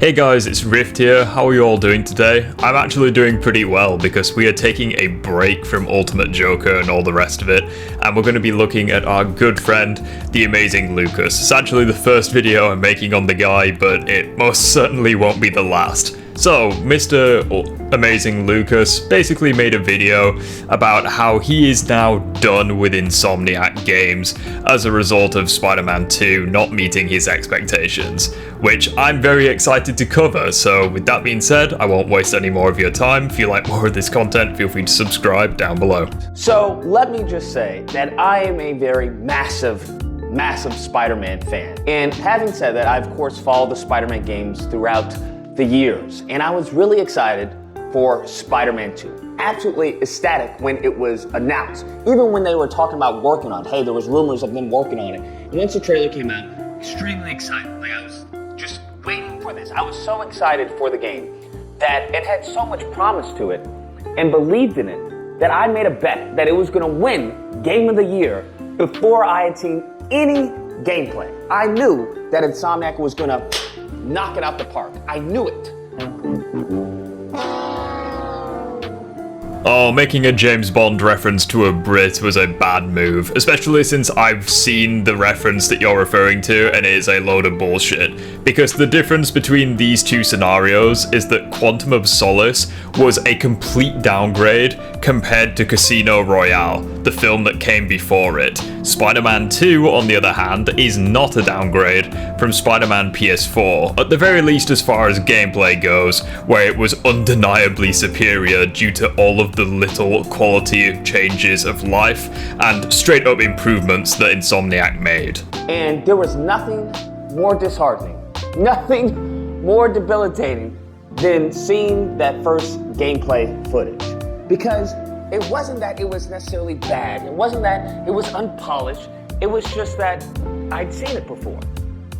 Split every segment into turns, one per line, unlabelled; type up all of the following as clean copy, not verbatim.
Hey guys, it's Rift here. How are you all doing today? I'm actually doing pretty well because we are taking a break from Ultimate Joker and all the rest of it, and we're going to be looking at our good friend, the amazing Lucas. It's actually the first video I'm making on the guy, but it most certainly won't be the last. So, Mr. Amazing Lucas basically made a video about how he is now done with Insomniac games as a result of Spider-Man 2 not meeting his expectations, which I'm very excited to cover. So with that being said, I won't waste any more of your time. If you like more of this content, feel free to subscribe down below.
So let me just say that I am a very massive Spider-Man fan. And having said that, I of course followed the Spider-Man games throughout the years, and I was really excited for Spider-Man 2. Absolutely ecstatic when it was announced. Even when they were talking about working on it, hey, there was rumors of them working on it. And once the trailer came out, extremely excited. Like, I was just waiting for this. I was so excited for the game that it had so much promise to it and believed in it that I made a bet that it was going to win Game of the Year before I had seen any gameplay. I knew that Insomniac was going to knock it out the park. I knew it.
Oh, making a James Bond reference to a Brit was a bad move, especially since I've seen the reference that you're referring to and it is a load of bullshit. Because the difference between these two scenarios is that Quantum of Solace was a complete downgrade compared to Casino Royale, the film that came before it. Spider-Man 2, on the other hand, is not a downgrade from Spider-Man PS4, at the very least as far as gameplay goes, where it was undeniably superior due to all of the little quality changes of life and straight up improvements that Insomniac made.
And there was nothing more disheartening, nothing more debilitating than seeing that first gameplay footage. Because it wasn't that it was necessarily bad, it wasn't that it was unpolished, it was just that I'd seen it before.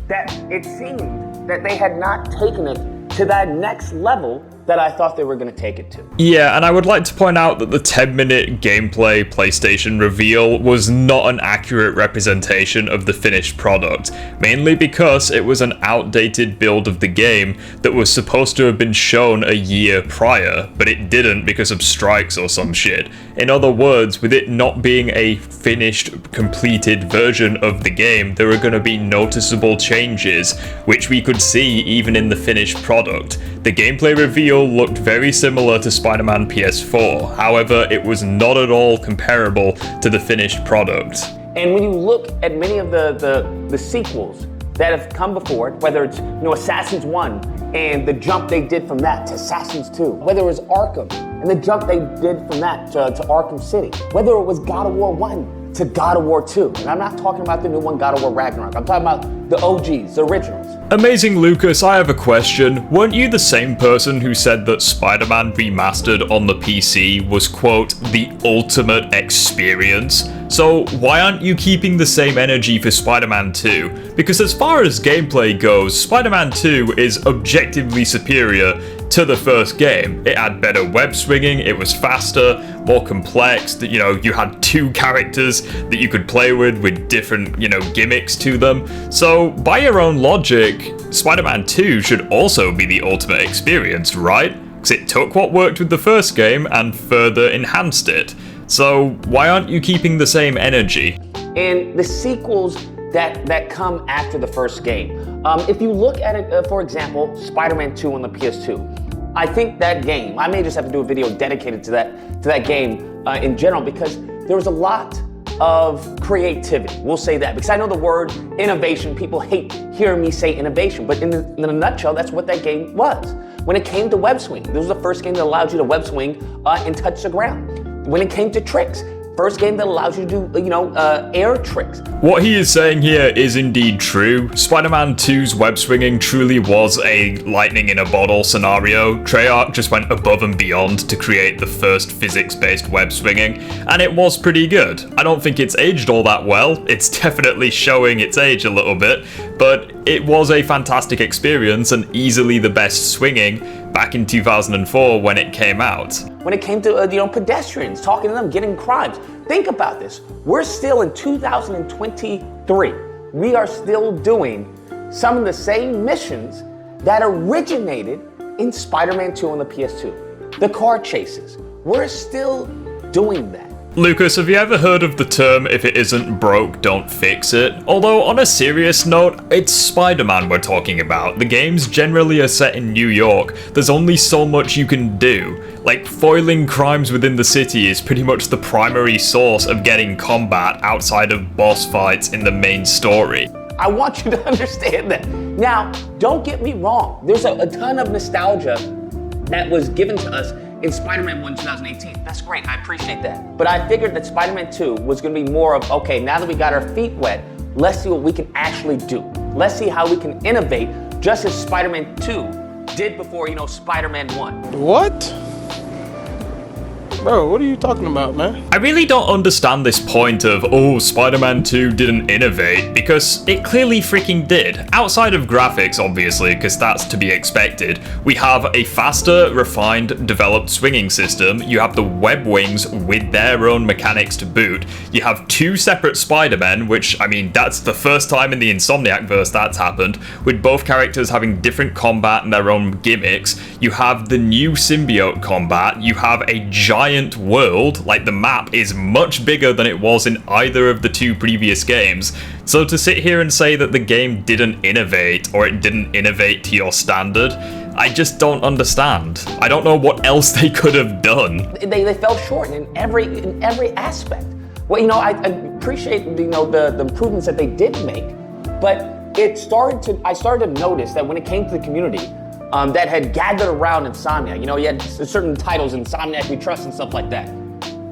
That it seemed that they had not taken it to that next level that I thought they were going to take it to.
Yeah, and I would like to point out that the 10-minute gameplay PlayStation reveal was not an accurate representation of the finished product, mainly because it was an outdated build of the game that was supposed to have been shown a year prior, but it didn't because of strikes or some shit. In other words, with it not being a finished, completed version of the game, there were going to be noticeable changes, which we could see even in the finished product. The gameplay reveal looked very similar to Spider-Man PS4, however, it was not at all comparable to the finished product.
And when you look at many of the sequels that have come before it, whether it's Assassin's 1 and the jump they did from that to Assassin's 2, whether it was Arkham and the jump they did from that to Arkham City, whether it was God of War 1 to God of War 2, and I'm not talking about the new one, God of War Ragnarok, I'm talking about the OGs, the originals.
Amazing Lucas, I have a question. Weren't you the same person who said that Spider-Man Remastered on the PC was, quote, the ultimate experience? So why aren't you keeping the same energy for Spider-Man 2? Because as far as gameplay goes, Spider-Man 2 is objectively superior to the first game. It had better web swinging, it was faster, more complex, you had two characters that you could play with different, gimmicks to them. So by your own logic, Spider-Man 2 should also be the ultimate experience, right? Because it took what worked with the first game and further enhanced it. So why aren't you keeping the same energy?
And the sequels that come after the first game. If you look at it, for example, Spider-Man 2 on the PS2, I think that game, I may just have to do a video dedicated to that game in general, because there was a lot of creativity, we'll say that, because I know the word innovation, people hate hearing me say innovation, but in a nutshell, that's what that game was. When it came to web swing, this was the first game that allowed you to web swing and touch the ground. When it came to tricks, first game that allows you to do, air tricks.
What he is saying here is indeed true. Spider-Man 2's web swinging truly was a lightning in a bottle scenario. Treyarch just went above and beyond to create the first physics-based web swinging, and it was pretty good. I don't think it's aged all that well. It's definitely showing its age a little bit, but it was a fantastic experience and easily the best swinging back in 2004 when it came out.
When it came to pedestrians, talking to them, getting crimes. Think about this. We're still in 2023. We are still doing some of the same missions that originated in Spider-Man 2 on the PS2. The car chases. We're still doing that.
Lucas, have you ever heard of the term, if it isn't broke, don't fix it? Although, on a serious note, it's Spider-Man we're talking about. The games generally are set in New York. There's only so much you can do. Like, foiling crimes within the city is pretty much the primary source of getting combat outside of boss fights in the main story.
I want you to understand that. Now, don't get me wrong. There's a ton of nostalgia that was given to us in Spider-Man 1 2018. That's great, I appreciate that. But I figured that Spider-Man 2 was gonna be more of, okay, now that we got our feet wet, let's see what we can actually do. Let's see how we can innovate, just as Spider-Man 2 did before, Spider-Man 1.
What? Bro, what are you talking about, man?
I really don't understand this point of, oh, Spider-Man 2 didn't innovate, because it clearly freaking did. Outside of graphics, obviously, because that's to be expected, we have a faster, refined, developed swinging system, you have the web wings with their own mechanics to boot, you have two separate Spider-Men, which, I mean, that's the first time in the Insomniac verse that's happened, with both characters having different combat and their own gimmicks, you have the new symbiote combat, you have a giant world, like the map is much bigger than it was in either of the two previous games. So to sit here and say that the game didn't innovate, or it didn't innovate to your standard, I just don't understand. I don't know what else they could have done.
They fell short in every aspect. Well, I appreciate the improvements that they did make, but I started to notice that when it came to the community, that had gathered around Insomniac. You had certain titles, Insomniac we trust and stuff like that.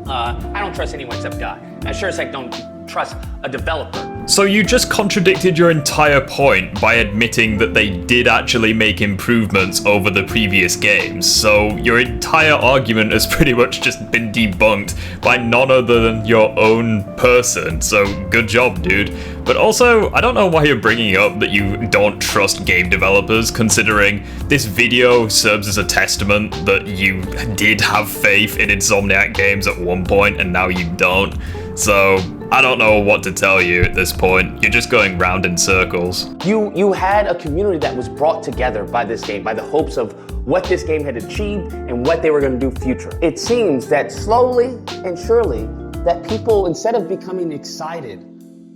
I don't trust anyone except God. I sure as heck don't trust a developer.
So you just contradicted your entire point by admitting that they did actually make improvements over the previous games. So your entire argument has pretty much just been debunked by none other than your own person. So good job, dude. But also, I don't know why you're bringing up that you don't trust game developers, considering this video serves as a testament that you did have faith in Insomniac games at one point and now you don't. So I don't know what to tell you at this point. You're just going round in circles.
You had a community that was brought together by this game, by the hopes of what this game had achieved and what they were going to do future. It seems that slowly and surely that people, instead of becoming excited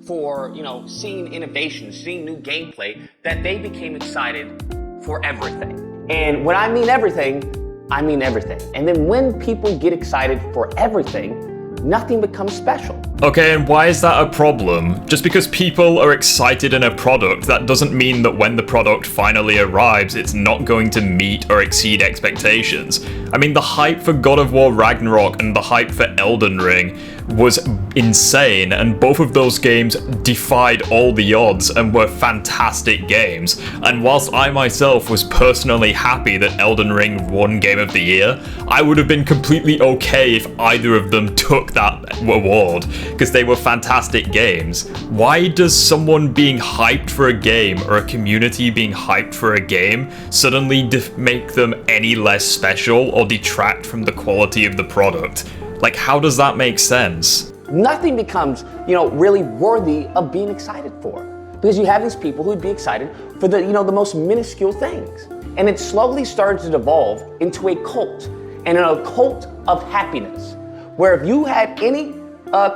for, seeing innovation, seeing new gameplay, that they became excited for everything. And when I mean everything, I mean everything. And then when people get excited for everything, nothing becomes special.
Okay, and why is that a problem? Just because people are excited in a product, that doesn't mean that when the product finally arrives, it's not going to meet or exceed expectations. I mean, the hype for God of War Ragnarok and the hype for Elden Ring was insane, and both of those games defied all the odds and were fantastic games. And whilst I myself was personally happy that Elden Ring won Game of the Year, I would have been completely okay if either of them took that award, because they were fantastic games. Why does someone being hyped for a game, or a community being hyped for a game, suddenly make them any less special or detract from the quality of the product? Like, how does that make sense?
Nothing becomes, really worthy of being excited for. Because you have these people who'd be excited for the most minuscule things. And it slowly started to devolve into a cult, and a cult of happiness, where if you had any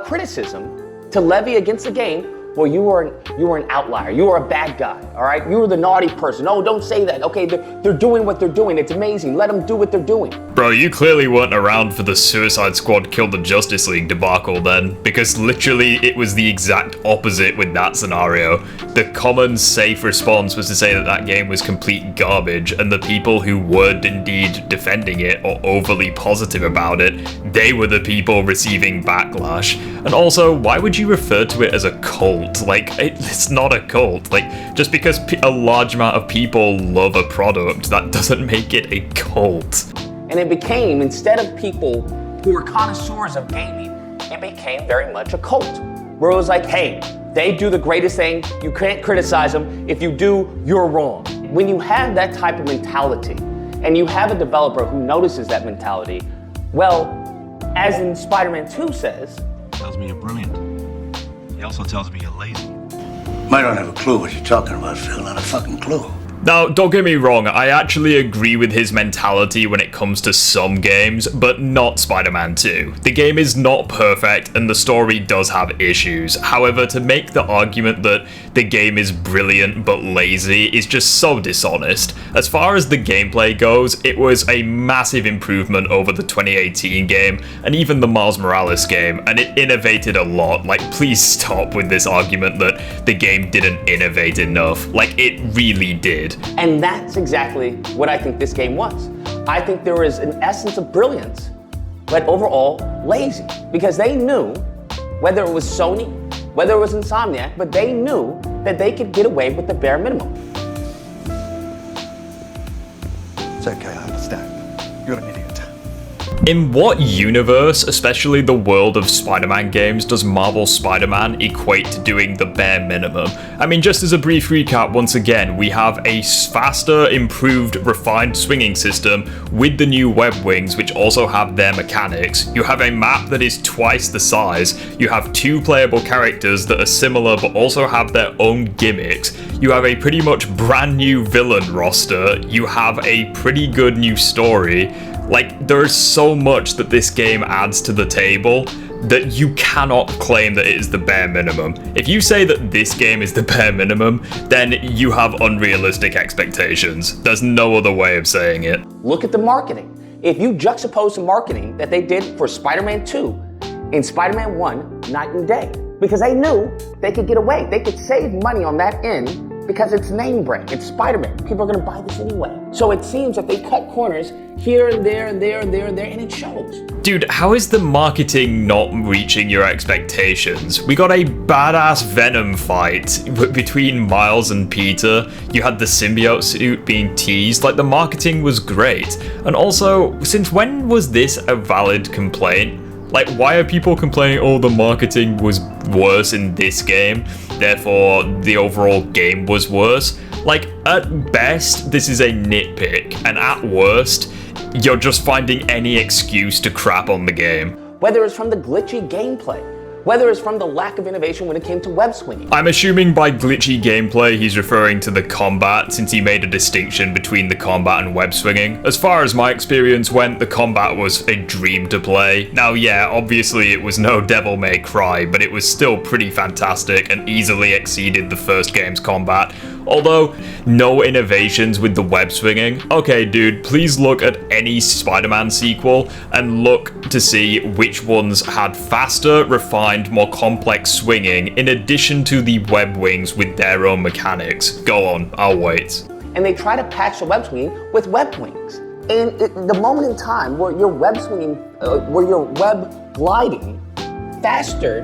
criticism to levy against the game, well, you were an outlier. You were a bad guy, all right? You were the naughty person. Oh, don't say that. Okay, they're doing what they're doing. It's amazing. Let them do what they're doing.
Bro, you clearly weren't around for the Suicide Squad killed the Justice League debacle then, because literally it was the exact opposite with that scenario. The common safe response was to say that that game was complete garbage, and the people who were indeed defending it or overly positive about it, they were the people receiving backlash. And also, why would you refer to it as a cult? Like, it's not a cult. Like, just because a large amount of people love a product, that doesn't make it a cult.
And it became, instead of people who were connoisseurs of gaming, it became very much a cult, where it was like, hey, they do the greatest thing, you can't criticize them, if you do, you're wrong. When you have that type of mentality, and you have a developer who notices that mentality, well, as in Spider-Man 2 says,
tells me you're brilliant. He also tells me you're lazy.
I don't have a clue what you're talking about, Phil. Not a fucking clue.
Now, don't get me wrong, I actually agree with his mentality when it comes to some games, but not Spider-Man 2. The game is not perfect, and the story does have issues. However, to make the argument that the game is brilliant but lazy is just so dishonest. As far as the gameplay goes, it was a massive improvement over the 2018 game, and even the Miles Morales game, and it innovated a lot. Like, please stop with this argument that the game didn't innovate enough. Like, it really did.
And that's exactly what I think this game was. I think there is an essence of brilliance, but overall lazy, because they knew, whether it was Sony, whether it was Insomniac, but they knew that they could get away with the bare minimum.
It's okay, I understand. You're an idiot.
In what universe, especially the world of Spider-Man games, does Marvel Spider-Man equate to doing the bare minimum? I mean, just as a brief recap, once again, we have a faster, improved, refined swinging system with the new web wings, which also have their mechanics. You have a map that is twice the size. You have 2 playable characters that are similar but also have their own gimmicks. You have a pretty much brand new villain roster. You have a pretty good new story. Like, there is so much that this game adds to the table that you cannot claim that it is the bare minimum. If you say that this game is the bare minimum, then you have unrealistic expectations. There's no other way of saying it.
Look at the marketing. If you juxtapose the marketing that they did for Spider-Man 2 and Spider-Man 1, night and day, because they knew they could get away. They could save money on that end because it's name brand, it's Spider-Man. People are gonna buy this anyway. So it seems that they cut corners here and there and there and there and there, and it shows.
Dude, how is the marketing not reaching your expectations? We got a badass Venom fight between Miles and Peter. You had the symbiote suit being teased. Like, the marketing was great. And also, since when was this a valid complaint? Like, why are people complaining, oh, the marketing was worse in this game, therefore the overall game was worse? Like, at best, this is a nitpick, and at worst, you're just finding any excuse to crap on the game.
Whether it's from the glitchy gameplay, whether it's from the lack of innovation when it came to web swinging.
I'm assuming by glitchy gameplay he's referring to the combat, since he made a distinction between the combat and web swinging. As far as my experience went, the combat was a dream to play. Now yeah, obviously it was no Devil May Cry, but it was still pretty fantastic and easily exceeded the first game's combat. Although, no innovations with the web swinging. Okay dude, please look at any Spider-Man sequel and look to see which ones had faster, refined, more complex swinging in addition to the web wings with their own mechanics. Go on, I'll wait.
And they try to patch the web swinging with web wings. And the moment in time where you're web swinging, where you're web gliding faster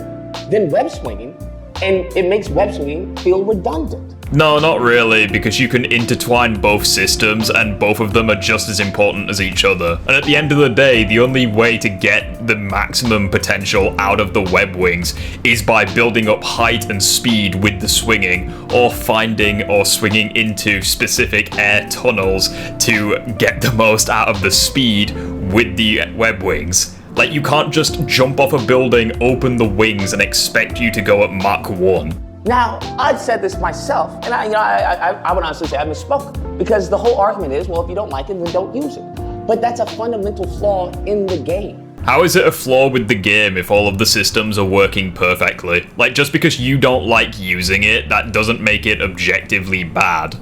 than web swinging, and it makes web swinging feel redundant.
No, not really, because you can intertwine both systems and both of them are just as important as each other. And at the end of the day, the only way to get the maximum potential out of the web wings is by building up height and speed with the swinging, or finding or swinging into specific air tunnels to get the most out of the speed with the web wings. Like, you can't just jump off a building, open the wings, and expect you to go at Mach 1.
Now, I've said this myself, and I would honestly say I misspoke, because the whole argument is, well, if you don't like it, then don't use it. But that's a fundamental flaw in the game.
How is it a flaw with the game if all of the systems are working perfectly? Like, just because you don't like using it, that doesn't make it objectively bad.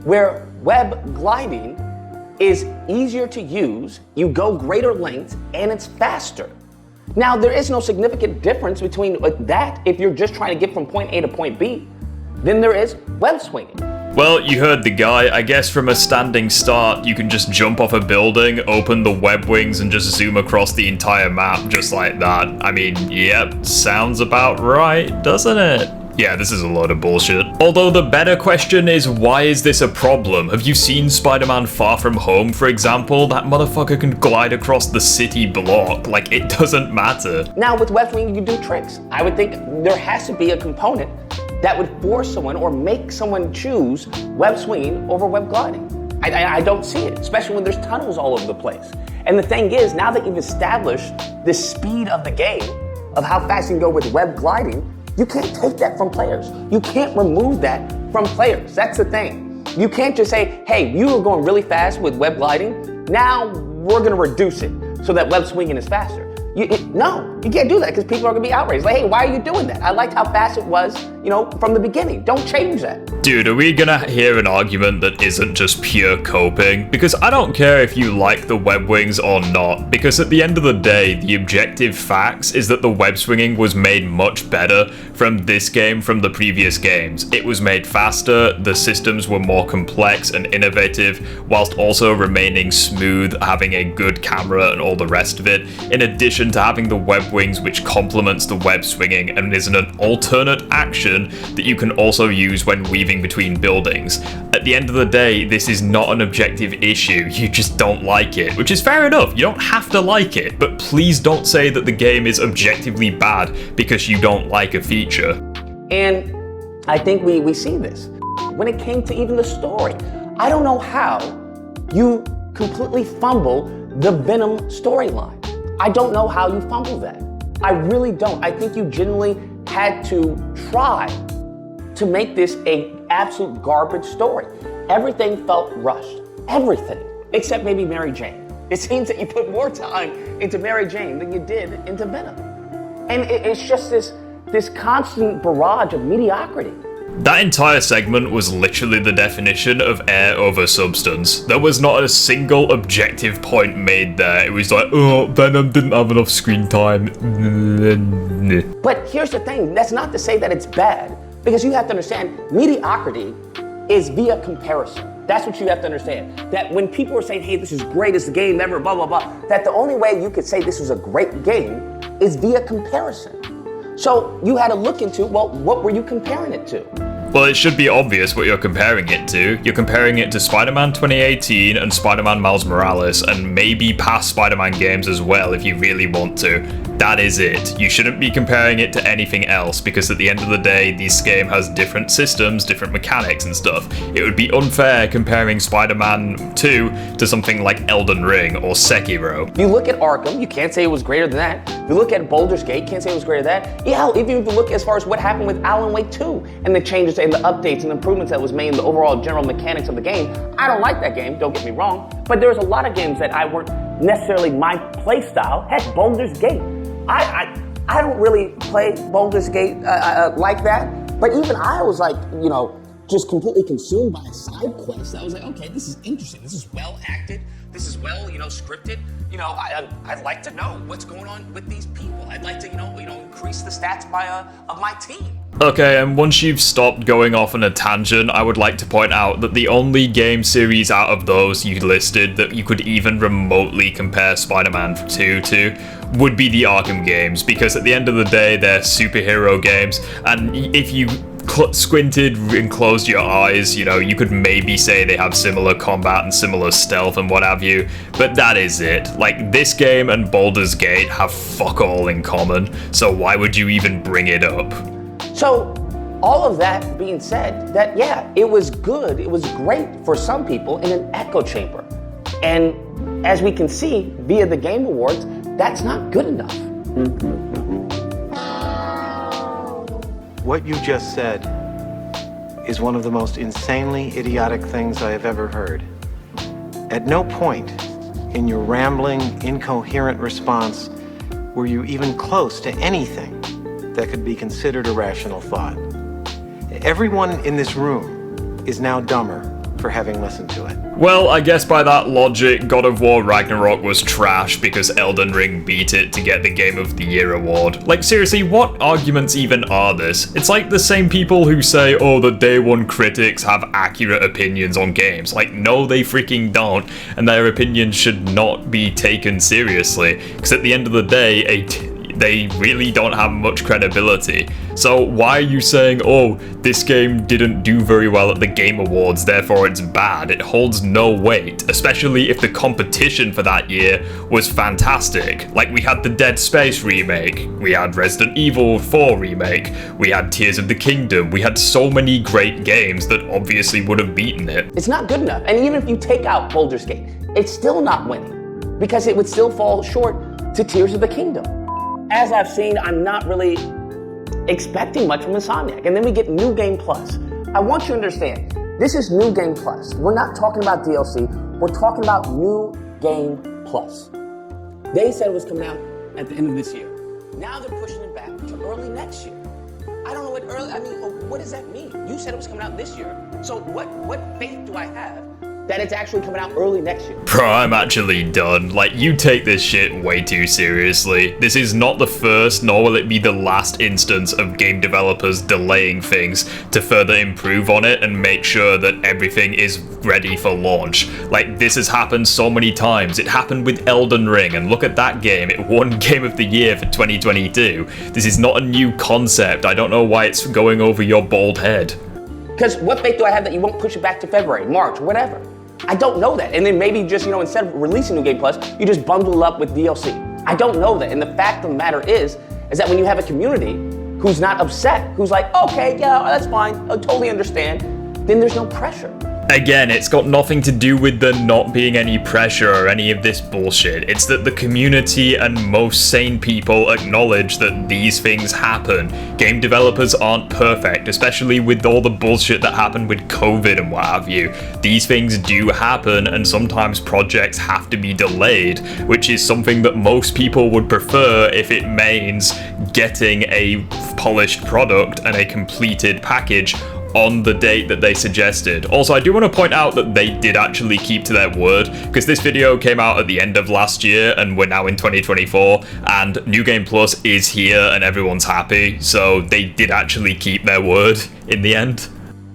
Where web gliding is easier to use, you go greater lengths, and it's faster. Now, there is no significant difference between that if you're just trying to get from point A to point B than there is web swinging.
Well, you heard the guy. I guess from a standing start, you can just jump off a building, open the web wings, and just zoom across the entire map just like that. I mean, yep, sounds about right, doesn't it? Yeah, this is a load of bullshit. Although the better question is, why is this a problem? Have you seen Spider-Man Far From Home, for example? That motherfucker can glide across the city block. Like, it doesn't matter.
Now, with web swinging, you can do tricks. I would think there has to be a component that would force someone or make someone choose web swinging over web gliding. I don't see it, especially when there's tunnels all over the place. And the thing is, now that you've established the speed of the game, of how fast you can go with web gliding, you can't take that from players. You can't remove that from players. That's the thing. You can't just say, hey, you were going really fast with web gliding. Now we're going to reduce it so that web swinging is faster. No, you can't do that because people are going to be outraged. Like, hey, why are you doing that? I liked how fast it was, from the beginning. Don't change that.
Dude, are we gonna hear an argument that isn't just pure coping? Because I don't care if you like the web wings or not, because at the end of the day, the objective facts is that the web swinging was made much better from this game from the previous games. It was made faster, the systems were more complex and innovative, whilst also remaining smooth, having a good camera and all the rest of it, in addition to having the web wings which complements the web swinging and is an alternate action that you can also use when weaving between buildings. At the end of the day, this is not an objective issue, you just don't like it, which is fair enough, you don't have to like it, but please don't say that the game is objectively bad because you don't like a feature.
And I think we see this. When it came to even the story, I don't know how you completely fumble the Venom storyline. I don't know how you fumble that. I really don't. I think you genuinely had to try to make this an absolute garbage story. Everything felt rushed. Everything. Except maybe Mary Jane. It seems that you put more time into Mary Jane than you did into Venom. And it's just this constant barrage of mediocrity.
That entire segment was literally the definition of air over substance. There was not a single objective point made there. It was like, oh, Venom didn't have enough screen time.
But here's the thing, that's not to say that it's bad, because you have to understand, mediocrity is via comparison. That's what you have to understand. That when people are saying, hey, this is greatest game ever, blah, blah, blah, that the only way you could say this was a great game is via comparison. So you had to look into, well, what were you comparing it to?
Well, it should be obvious what you're comparing it to. You're comparing it to Spider-Man 2018 and Spider-Man Miles Morales, and maybe past Spider-Man games as well if you really want to. That is it. You shouldn't be comparing it to anything else, because at the end of the day, this game has different systems, different mechanics and stuff. It would be unfair comparing Spider-Man 2 to something like Elden Ring or Sekiro.
If you look at Arkham, you can't say it was greater than that. If you look at Baldur's Gate, can't say it was greater than that. Yeah, even if you look as far as what happened with Alan Wake 2 and the changes and the updates and improvements that was made in the overall general mechanics of the game, I don't like that game, don't get me wrong, but there's a lot of games that I weren't necessarily my play style. Heck, Baldur's Gate. I don't really play Baldur's Gate like that, but even I was like, just completely consumed by a side quest. I was like, okay, this is interesting. This is well acted. This is well, scripted. I'd like to know what's going on with these people. I'd like to, increase the stats of my team.
Okay, and once you've stopped going off on a tangent, I would like to point out that the only game series out of those you listed that you could even remotely compare Spider-Man 2 to would be the Arkham games, because at the end of the day, they're superhero games, and if you squinted and closed your eyes, you could maybe say they have similar combat and similar stealth and what have you, but that is it. Like, this game and Baldur's Gate have fuck all in common, so why would you even bring it up?
So, all of that being said, that yeah, it was good, it was great for some people in an echo chamber. And as we can see via the Game Awards, that's not good enough.
What you just said is one of the most insanely idiotic things I have ever heard. At no point in your rambling, incoherent response were you even close to anything that could be considered a rational thought. Everyone in this room is now dumber for having listened to it.
Well, I guess by that logic, God of War Ragnarok was trash because Elden Ring beat it to get the Game of the Year award. Like, seriously, what arguments even are this? It's like the same people who say, oh, the Day One critics have accurate opinions on games. Like, no, they freaking don't, and their opinions should not be taken seriously, because at the end of the day, they really don't have much credibility. So why are you saying, oh, this game didn't do very well at the Game Awards, therefore it's bad? It holds no weight, especially if the competition for that year was fantastic. Like, we had the Dead Space remake, we had Resident Evil 4 remake, we had Tears of the Kingdom, we had so many great games that obviously would have beaten it.
It's not good enough, and even if you take out Baldur's Gate, it's still not winning, because it would still fall short to Tears of the Kingdom. As I've seen, I'm not really expecting much from Insomniac. And then we get New Game Plus. I want you to understand, This is New Game Plus. We're not talking about DLC. We're talking about New Game Plus. They said it was coming out at the end of this year. Now they're pushing it back to early next year. I don't know what early, what does that mean? You said it was coming out this year. So what faith do I have that it's actually coming out early next year?
Bro, I'm actually done. Like, you take this shit way too seriously. This is not the first, nor will it be the last instance of game developers delaying things to further improve on it and make sure that everything is ready for launch. Like, this has happened so many times. It happened with Elden Ring, and look at that game. It won Game of the Year for 2022. This is not a new concept. I don't know why it's going over your bald head.
Because what faith do I have that you won't push it back to February, March, whatever? I don't know that. And then maybe just, instead of releasing New Game Plus, you just bundle it up with DLC. I don't know that. And the fact of the matter is that when you have a community who's not upset, who's like, okay, yeah, that's fine, I totally understand, then there's no pressure.
Again, it's got nothing to do with there not being any pressure or any of this bullshit. It's that the community and most sane people acknowledge that these things happen. Game developers aren't perfect, especially with all the bullshit that happened with COVID and what have you. These things do happen, and sometimes projects have to be delayed, which is something that most people would prefer if it means getting a polished product and a completed package on the date that they suggested. Also, I do want to point out that they did actually keep to their word, because this video came out at the end of last year and we're now in 2024, and New Game Plus is here and everyone's happy, so they did actually keep their word in the end.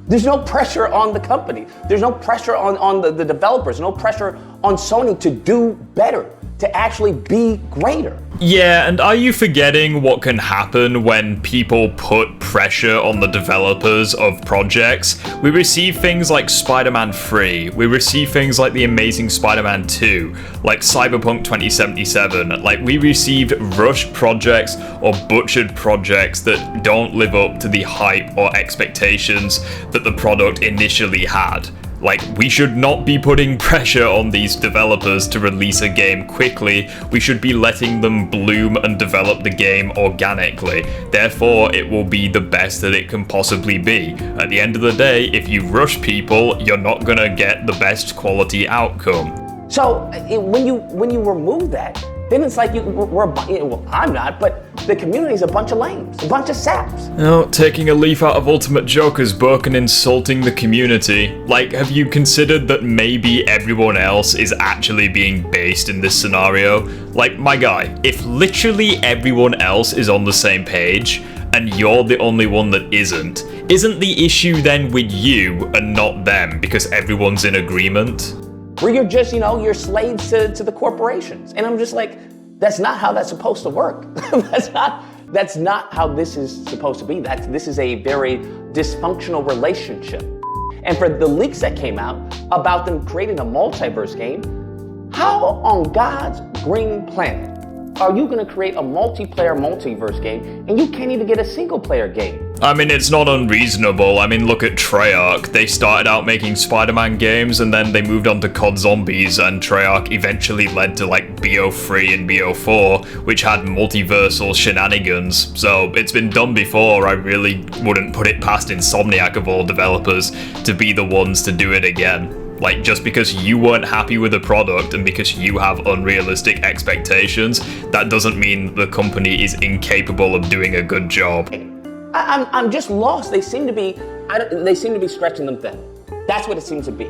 There's no pressure on the company. There's no pressure on the developers, no pressure on Sony to do better, to actually be greater.
Yeah, and are you forgetting what can happen when people put pressure on the developers of projects? We receive things like Spider-Man 3, we receive things like The Amazing Spider-Man 2, like Cyberpunk 2077, like we received rushed projects or butchered projects that don't live up to the hype or expectations that the product initially had. Like, we should not be putting pressure on these developers to release a game quickly. We should be letting them bloom and develop the game organically. Therefore, it will be the best that it can possibly be. At the end of the day, if you rush people, you're not gonna get the best quality outcome.
So when you remove that, then it's like I'm not, but the community's a bunch of lames, a bunch of saps.
No, taking a leaf out of Ultimate Joker's book and insulting the community. Like, have you considered that maybe everyone else is actually being based in this scenario? Like, my guy, if literally everyone else is on the same page, and you're the only one that isn't the issue then with you and not them, because everyone's in agreement?
Where you're just, you're slaves to the corporations. And I'm just like, that's not how that's supposed to work. That's not how this is supposed to be. This is a very dysfunctional relationship. And for the leaks that came out about them creating a multiverse game, how on God's green planet are you going to create a multiplayer multiverse game and you can't even get a single player game?
I mean, it's not unreasonable. I mean, look at Treyarch. They started out making Spider-Man games and then they moved on to COD Zombies, and Treyarch eventually led to like BO3 and BO4, which had multiversal shenanigans. So it's been done before. I really wouldn't put it past Insomniac of all developers to be the ones to do it again. Like, just because you weren't happy with the product and because you have unrealistic expectations, that doesn't mean the company is incapable of doing a good job.
I'm just lost. They seem to be stretching them thin. That's what it seems to be.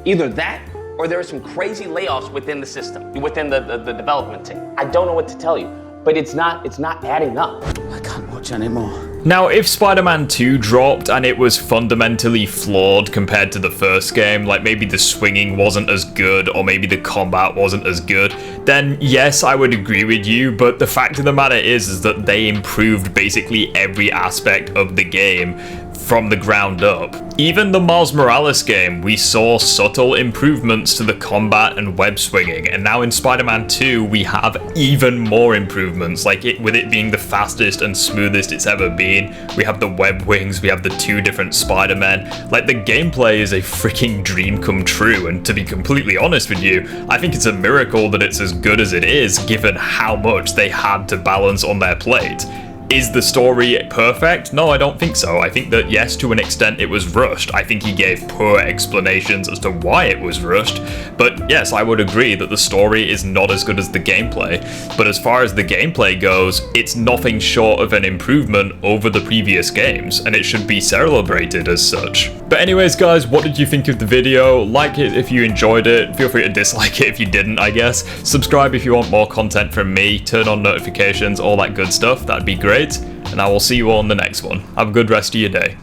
Either that, or there are some crazy layoffs within the system, within the development team. I don't know what to tell you, but it's not adding up.
I can't watch anymore.
Now, if Spider-Man 2 dropped and it was fundamentally flawed compared to the first game, like maybe the swinging wasn't as good or maybe the combat wasn't as good, then yes, I would agree with you, but the fact of the matter is that they improved basically every aspect of the game from the ground up. Even the Miles Morales game, we saw subtle improvements to the combat and web swinging, and now in Spider-Man 2 we have even more improvements, with it being the fastest and smoothest it's ever been. We have the web wings, we have the 2 different Spider-Men. Like, the gameplay is a freaking dream come true, and to be completely honest with you, I think it's a miracle that it's as good as it is, given how much they had to balance on their plate. Is the story perfect? No, I don't think so. I think that, yes, to an extent it was rushed. I think he gave poor explanations as to why it was rushed. But yes, I would agree that the story is not as good as the gameplay. But as far as the gameplay goes, it's nothing short of an improvement over the previous games, and it should be celebrated as such. But anyways, guys, what did you think of the video? Like it if you enjoyed it. Feel free to dislike it if you didn't, I guess. Subscribe if you want more content from me. Turn on notifications, all that good stuff. That'd be great. And I will see you all in the next one. Have a good rest of your day.